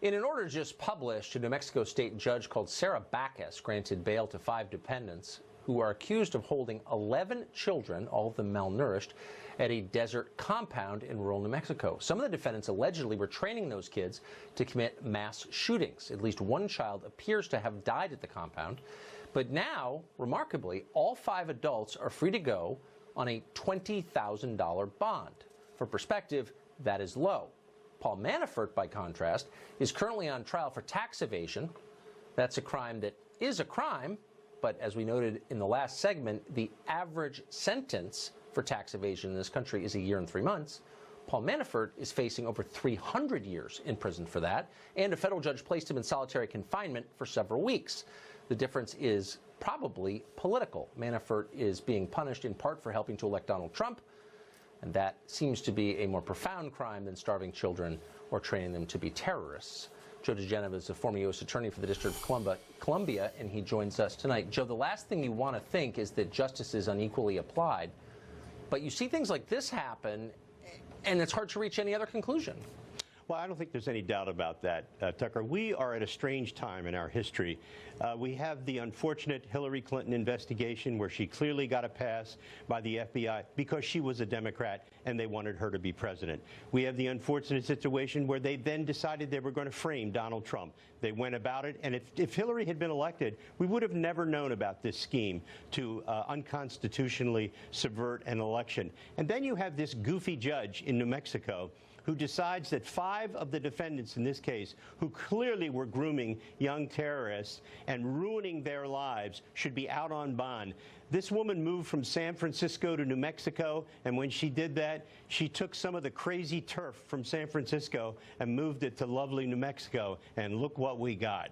In an order just published, a New Mexico state judge called Sarah Backus granted bail to 5 dependents who are accused of holding 11 children, all of them malnourished, at a desert compound in rural New Mexico. Some of the defendants allegedly were training those kids to commit mass shootings. At least one child appears to have died at the compound. But now, remarkably, all 5 adults are free to go on a $20,000 bond. For perspective, that is low. Paul Manafort, by contrast, is currently on trial for tax evasion. That's a crime that is a crime, but as we noted in the last segment, the average sentence for tax evasion in this country is 1 year and 3 months. Paul Manafort is facing over 300 years in prison for that, and a federal judge placed him in solitary confinement for several weeks. The difference is probably political. Manafort is being punished in part for helping to elect Donald Trump, and that seems to be a more profound crime than starving children or training them to be terrorists. Joe DeGeneva is a former U.S. attorney for the District of Columbia, and he joins us tonight. Joe, the last thing you want to think is that justice is unequally applied, but you see things like this happen, and it's hard to reach any other conclusion. Well, I don't think there's any doubt about that, Tucker. We are at a strange time in our history. We have the unfortunate Hillary Clinton investigation where she clearly got a pass by the FBI because she was a Democrat and they wanted her to be president. We have the unfortunate situation where they then decided they were going to frame Donald Trump. They went about it, and if Hillary had been elected, we would have never known about this scheme to unconstitutionally subvert an election. And then you have this goofy judge in New Mexico who decides that 5 of the defendants in this case, who clearly were grooming young terrorists and ruining their lives, should be out on bond. This woman moved from San Francisco to New Mexico, and when she did that, she took some of the crazy turf from San Francisco and moved it to lovely New Mexico, and look what we got.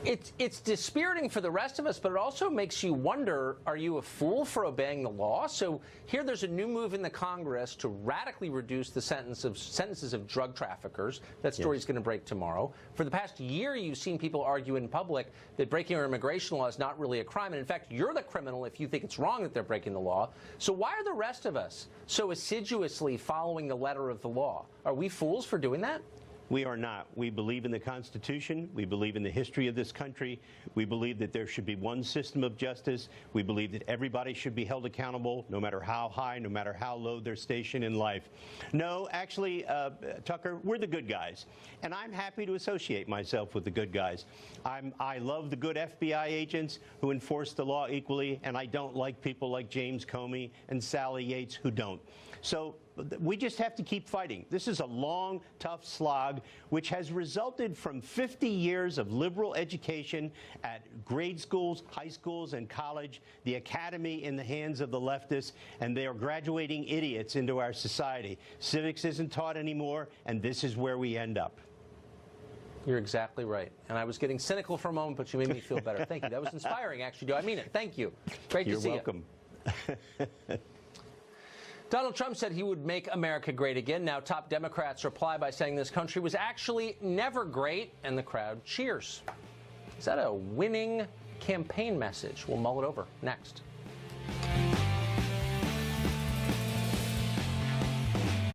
It's dispiriting for the rest of us, but it also makes you wonder, are you a fool for obeying the law? So here there's a new move in the Congress to radically reduce the sentences of drug traffickers. That story is going to break tomorrow. For the past year, you've seen people argue in public that breaking our immigration law is not really a crime. And in fact, you're the criminal if you think it's wrong that they're breaking the law. So why are the rest of us so assiduously following the letter of the law? Are we fools for doing that? We are not. We believe in the Constitution. We believe in the history of this country. We believe that there should be one system of justice. We believe that everybody should be held accountable, no matter how high, no matter how low their station in life. No, actually, Tucker, we're the good guys. And I'm happy to associate myself with the good guys. I love the good FBI agents who enforce the law equally, and I don't like people like James Comey and Sally Yates who don't. So we just have to keep fighting. This is a long, tough slog, which has resulted from 50 years of liberal education at grade schools, high schools, and college, the academy in the hands of the leftists, and they are graduating idiots into our society. Civics isn't taught anymore, and this is where we end up. You're exactly right. And I was getting cynical for a moment, but you made me feel better. Thank you. That was inspiring, actually. I mean it. Thank you. Great to see you. You're welcome. Donald Trump said he would make America great again. Now top Democrats reply by saying this country was actually never great, and the crowd cheers. Is that a winning campaign message? We'll mull it over next.